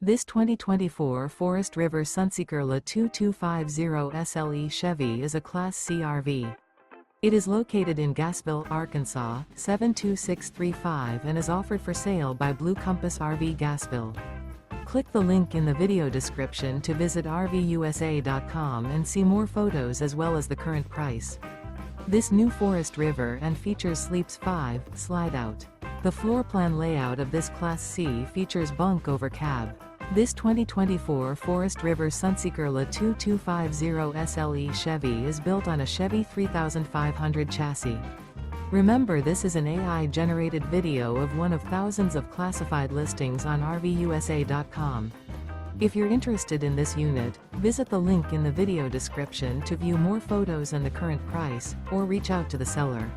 This 2024 Forest River Sunseeker LA 2250 SLE Chevy is a Class C RV. It is located in Gassville, Arkansas, 72635 and is offered for sale by Blue Compass RV Gassville. Click the link in the video description to visit RVUSA.com and see more photos as well as the current price. This new Forest River and features Sleeps 5, Slideout. The floor plan layout of this Class C features Bunk Over Cab. This 2024 Forest River Sunseeker LA 2250 SLE Chevy is built on a Chevy 3500 chassis. Remember, this is an AI-generated video of one of thousands of classified listings on RVUSA.com. If you're interested in this unit, visit the link in the video description to view more photos and the current price, or reach out to the seller.